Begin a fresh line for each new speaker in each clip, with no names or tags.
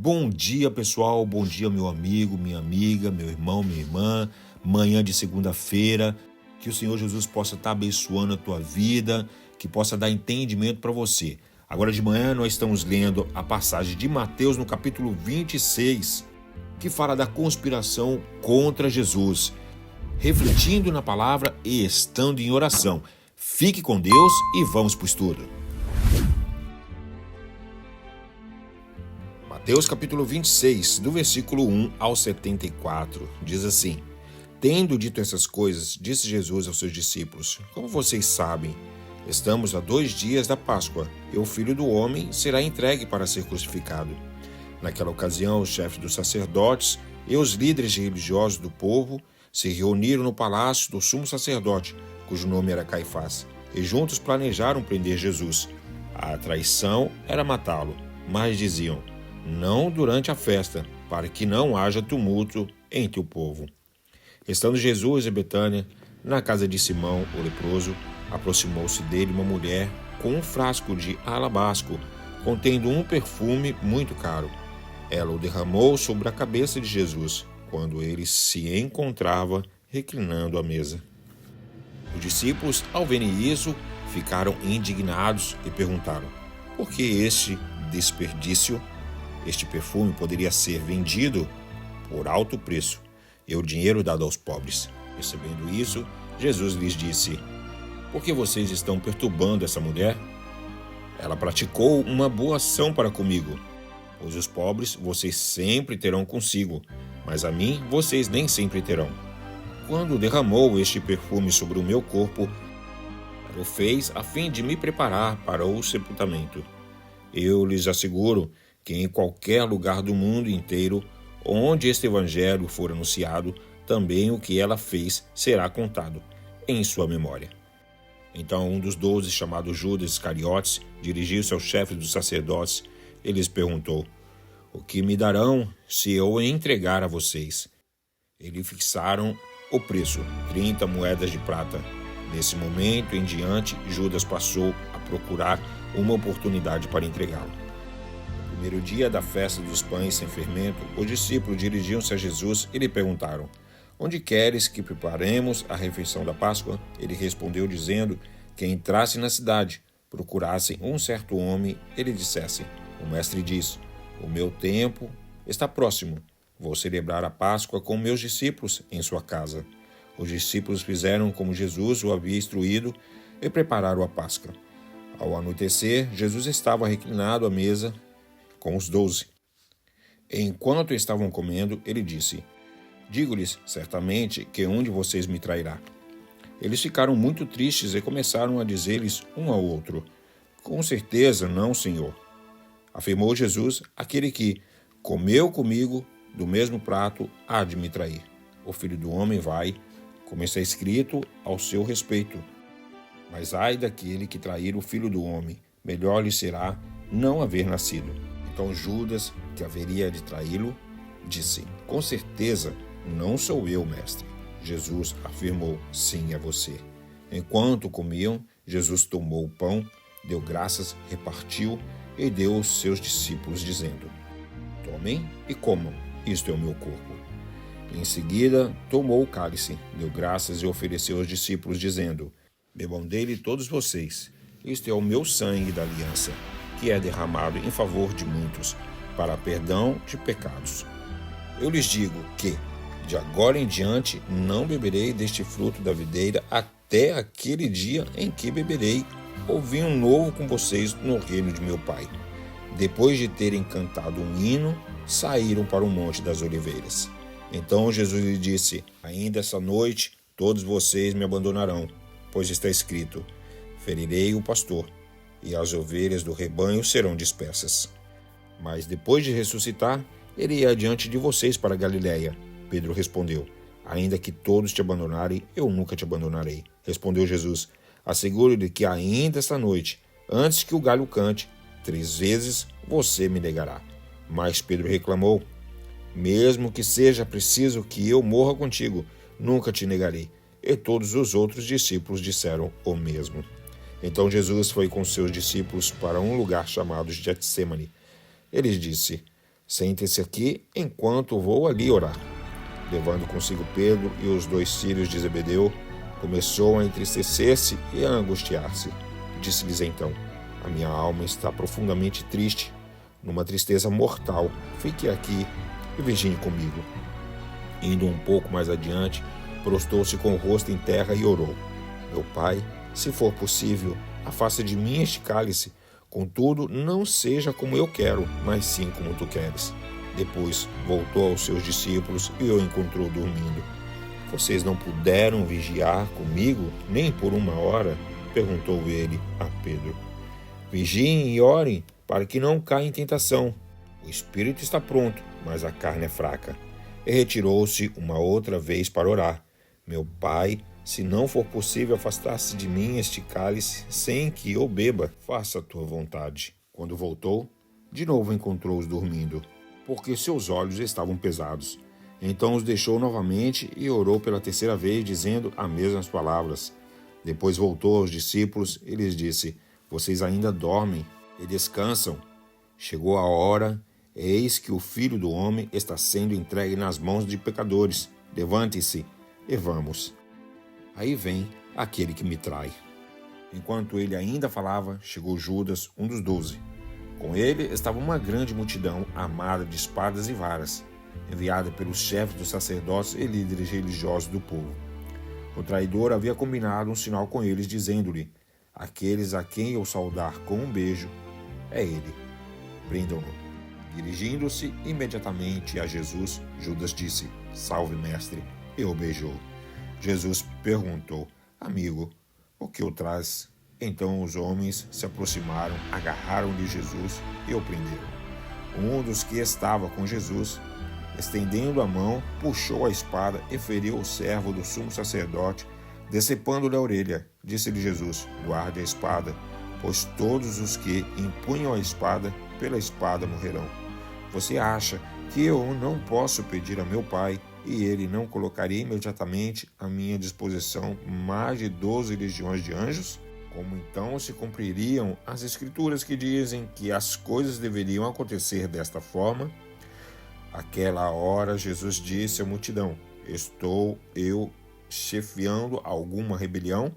Bom dia, pessoal. Bom dia, meu amigo, minha amiga, meu irmão, minha irmã. Manhã de segunda-feira. Que o Senhor Jesus possa estar abençoando a tua vida, que possa dar entendimento para você. Agora de manhã nós estamos lendo a passagem de Mateus no capítulo 26, que fala da conspiração contra Jesus. Refletindo na palavra e estando em oração. Fique com Deus e vamos para o estudo. Mateus capítulo 26, do versículo 1 ao 74, diz assim: Tendo dito essas coisas, disse Jesus aos seus discípulos: Como vocês sabem, estamos a 2 dias da Páscoa, e o Filho do Homem será entregue para ser crucificado. Naquela ocasião, os chefes dos sacerdotes e os líderes religiosos do povo se reuniram no palácio do sumo sacerdote, cujo nome era Caifás, e juntos planejaram prender Jesus. A traição era matá-lo, mas diziam: não durante a festa, para que não haja tumulto entre o povo. Estando Jesus em Betânia, na casa de Simão, o leproso, aproximou-se dele uma mulher com um frasco de alabastro, contendo um perfume muito caro. Ela o derramou sobre a cabeça de Jesus, quando ele se encontrava reclinando à mesa. Os discípulos, ao verem isso, ficaram indignados e perguntaram: por que este desperdício? Este perfume poderia ser vendido por alto preço e o dinheiro dado aos pobres. Percebendo isso, Jesus lhes disse: por que vocês estão perturbando essa mulher? Ela praticou uma boa ação para comigo, pois os pobres vocês sempre terão consigo, mas a mim vocês nem sempre terão. Quando derramou este perfume sobre o meu corpo, ela o fez a fim de me preparar para o sepultamento. Eu lhes asseguro que em qualquer lugar do mundo inteiro onde este evangelho for anunciado, também o que ela fez será contado em sua memória. Então um dos 12, chamado Judas Iscariotes, dirigiu-se aos chefes dos sacerdotes e lhes perguntou: o que me darão se eu entregar a vocês? Eles fixaram o preço, 30 moedas de prata. Nesse momento em diante, Judas passou a procurar uma oportunidade para entregá-lo. No primeiro dia da festa dos pães sem fermento, os discípulos dirigiram-se a Jesus e lhe perguntaram: onde queres que preparemos a refeição da Páscoa? Ele respondeu dizendo que entrassem na cidade, procurassem um certo homem e lhe dissessem: o mestre diz, o meu tempo está próximo, vou celebrar a Páscoa com meus discípulos em sua casa. Os discípulos fizeram como Jesus o havia instruído e prepararam a Páscoa. Ao anoitecer, Jesus estava reclinado à mesa com os 12. Enquanto estavam comendo, ele disse: digo-lhes certamente que um de vocês me trairá. Eles ficaram muito tristes e começaram a dizer-lhes um ao outro: com certeza não, Senhor. Afirmou Jesus: aquele que comeu comigo do mesmo prato há de me trair. O Filho do Homem vai, como está escrito ao seu respeito. Mas ai daquele que trair o Filho do Homem, melhor lhe será não haver nascido. Então Judas, que haveria de traí-lo, disse: com certeza não sou eu, mestre. Jesus afirmou: sim, é você. Enquanto comiam, Jesus tomou o pão, deu graças, repartiu e deu aos seus discípulos, dizendo: tomem e comam, isto é o meu corpo. Em seguida, tomou o cálice, deu graças e ofereceu aos discípulos, dizendo: bebam dele todos vocês, isto é o meu sangue da aliança, que é derramado em favor de muitos, para perdão de pecados. Eu lhes digo que, de agora em diante, não beberei deste fruto da videira até aquele dia em que beberei o vinho novo com vocês no reino de meu Pai. Depois de terem cantado um hino, saíram para o Monte das Oliveiras. Então Jesus lhe disse: ainda essa noite todos vocês me abandonarão, pois está escrito: ferirei o pastor, e as ovelhas do rebanho serão dispersas. Mas depois de ressuscitar, ele ia adiante de vocês para Galiléia. Pedro respondeu: ainda que todos te abandonarem, eu nunca te abandonarei. Respondeu Jesus: asseguro-lhe que ainda esta noite, antes que o galho cante, 3 vezes você me negará. Mas Pedro reclamou: mesmo que seja preciso que eu morra contigo, nunca te negarei. E todos os outros discípulos disseram o mesmo. Então Jesus foi com seus discípulos para um lugar chamado Getsêmani. Ele disse: Sente-se aqui enquanto vou ali orar. Levando consigo Pedro e os 2 filhos de Zebedeu, começou a entristecer-se e a angustiar-se. Disse-lhes então: a minha alma está profundamente triste, numa tristeza mortal. Fique aqui e vigie comigo. Indo um pouco mais adiante, prostou-se com o rosto em terra e orou: meu pai, se for possível, afasta de mim este cálice. Contudo, não seja como eu quero, mas sim como tu queres. Depois voltou aos seus discípulos e o encontrou dormindo. Vocês não puderam vigiar comigo nem por 1 hora? Perguntou ele a Pedro. Vigiem e orem, para que não caia em tentação. O espírito está pronto, mas a carne é fraca. E retirou-se uma outra vez para orar. Meu pai, se não for possível afastar-se de mim este cálice, sem que eu beba, faça a tua vontade. Quando voltou, de novo encontrou-os dormindo, porque seus olhos estavam pesados. Então os deixou novamente e orou pela 3ª vez, dizendo as mesmas palavras. Depois voltou aos discípulos e lhes disse: vocês ainda dormem e descansam? Chegou a hora, eis que o Filho do Homem está sendo entregue nas mãos de pecadores. Levante-se e vamos. Aí vem aquele que me trai. Enquanto ele ainda falava, chegou Judas, um dos 12. Com ele estava uma grande multidão armada de espadas e varas, enviada pelos chefes dos sacerdotes e líderes religiosos do povo. O traidor havia combinado um sinal com eles, dizendo-lhe: aqueles a quem eu saudar com um beijo, é ele. Prendam-no. Dirigindo-se imediatamente a Jesus, Judas disse: salve, mestre, e o beijou. Jesus perguntou: amigo, o que o traz? Então os homens se aproximaram, agarraram-lhe Jesus e o prenderam. Um dos que estava com Jesus, estendendo a mão, puxou a espada e feriu o servo do sumo sacerdote, decepando-lhe a orelha. Disse-lhe Jesus: guarde a espada, pois todos os que empunham a espada, pela espada morrerão. Você acha que eu não posso pedir a meu Pai, e ele não colocaria imediatamente à minha disposição mais de 12 legiões de anjos? Como então se cumpririam as escrituras que dizem que as coisas deveriam acontecer desta forma? Aquela hora Jesus disse à multidão: estou eu chefiando alguma rebelião,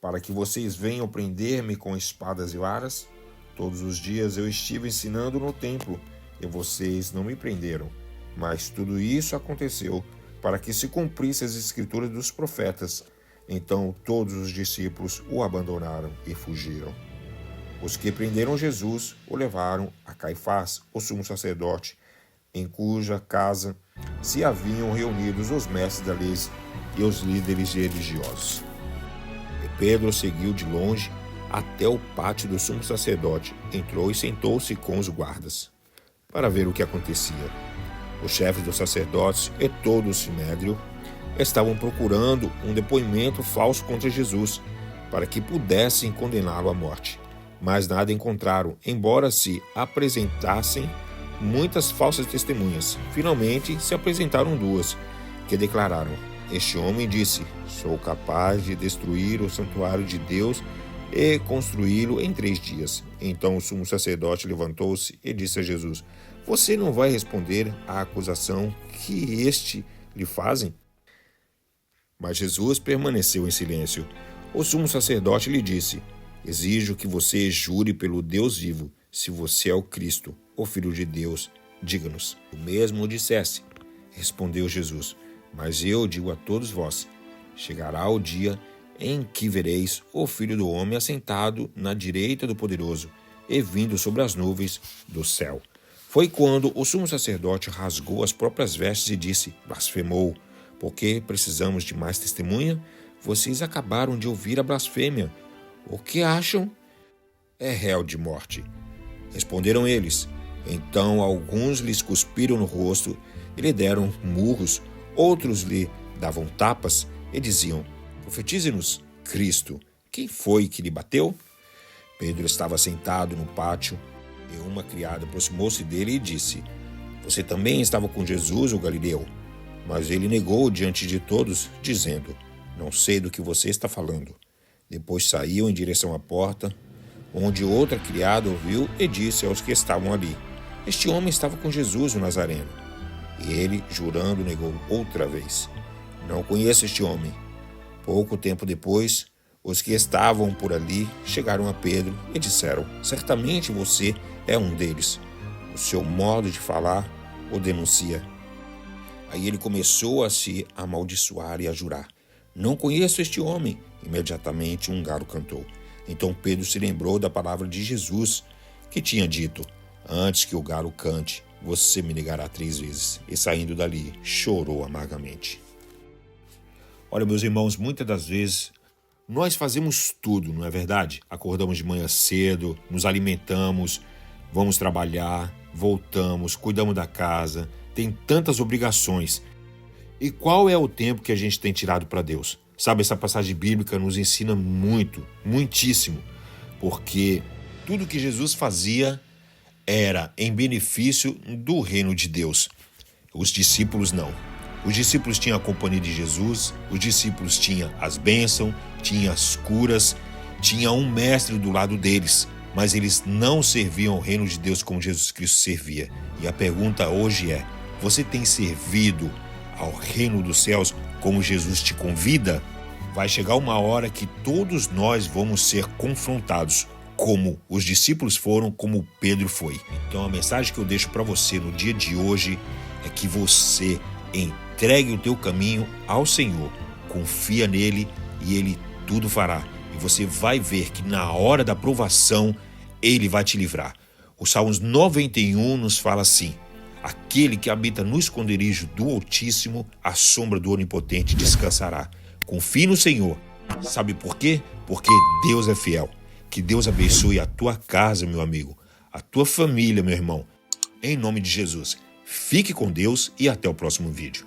para que vocês venham prender-me com espadas e varas? Todos os dias eu estive ensinando no templo, e vocês não me prenderam. Mas tudo isso aconteceu para que se cumprissem as escrituras dos profetas. Então todos os discípulos o abandonaram e fugiram. Os que prenderam Jesus o levaram a Caifás, o sumo sacerdote, em cuja casa se haviam reunidos os mestres da lei e os líderes religiosos. E Pedro seguiu de longe até o pátio do sumo sacerdote, entrou e sentou-se com os guardas, para ver o que acontecia. Os chefes dos sacerdotes e todo o sinédrio estavam procurando um depoimento falso contra Jesus, para que pudessem condená-lo à morte. Mas nada encontraram, embora se apresentassem muitas falsas testemunhas. Finalmente se apresentaram 2, que declararam: este homem disse: sou capaz de destruir o santuário de Deus e construí-lo em 3 dias. Então o sumo sacerdote levantou-se e disse a Jesus: você não vai responder à acusação que lhe fazem? Mas Jesus permaneceu em silêncio. O sumo sacerdote lhe disse: exijo que você jure pelo Deus vivo, se você é o Cristo, o Filho de Deus, diga-nos. O mesmo dissesse. Respondeu Jesus: mas eu digo a todos vós, chegará o dia em que vereis o Filho do Homem assentado na direita do Poderoso e vindo sobre as nuvens do céu. Foi quando o sumo sacerdote rasgou as próprias vestes e disse: blasfemou, porque precisamos de mais testemunha? Vocês acabaram de ouvir a blasfêmia. O que acham? É réu de morte. Responderam eles. Então alguns lhes cuspiram no rosto e lhe deram murros, outros lhe davam tapas e diziam: profetize-nos, Cristo, quem foi que lhe bateu? Pedro estava sentado no pátio e uma criada aproximou-se dele e disse: você também estava com Jesus, o Galileu? Mas ele negou diante de todos, dizendo: não sei do que você está falando. Depois saiu em direção à porta, onde outra criada ouviu e disse aos que estavam ali: Este homem estava com Jesus, o Nazareno. E ele, jurando, negou outra vez: Não conheço este homem. Pouco tempo depois, os que estavam por ali chegaram a Pedro e disseram: Certamente você é um deles. O seu modo de falar o denuncia. Aí ele começou a se amaldiçoar e a jurar: Não conheço este homem. Imediatamente um galo cantou. Então Pedro se lembrou da palavra de Jesus, que tinha dito: Antes que o galo cante, você me negará 3 vezes. E saindo dali, chorou amargamente. Olha, meus irmãos, muitas das vezes nós fazemos tudo, não é verdade? Acordamos de manhã cedo, nos alimentamos, vamos trabalhar, voltamos, cuidamos da casa, tem tantas obrigações. E qual é o tempo que a gente tem tirado para Deus? Sabe, essa passagem bíblica nos ensina muito, muitíssimo, porque tudo que Jesus fazia era em benefício do reino de Deus. Os discípulos não. Os discípulos tinham a companhia de Jesus, os discípulos tinham as bênçãos, tinham as curas, tinham um mestre do lado deles, mas eles não serviam ao reino de Deus como Jesus Cristo servia. E a pergunta hoje é: você tem servido ao reino dos céus como Jesus te convida? Vai chegar uma hora que todos nós vamos ser confrontados, como os discípulos foram, como Pedro foi. Então a mensagem que eu deixo para você no dia de hoje é que você entregue o teu caminho ao Senhor, confia nele e ele tudo fará. E você vai ver que na hora da provação ele vai te livrar. O Salmos 91 nos fala assim: Aquele que habita no esconderijo do Altíssimo, à sombra do Onipotente descansará. Confie no Senhor. Sabe por quê? Porque Deus é fiel. Que Deus abençoe a tua casa, meu amigo, a tua família, meu irmão. Em nome de Jesus. Fique com Deus e até o próximo vídeo.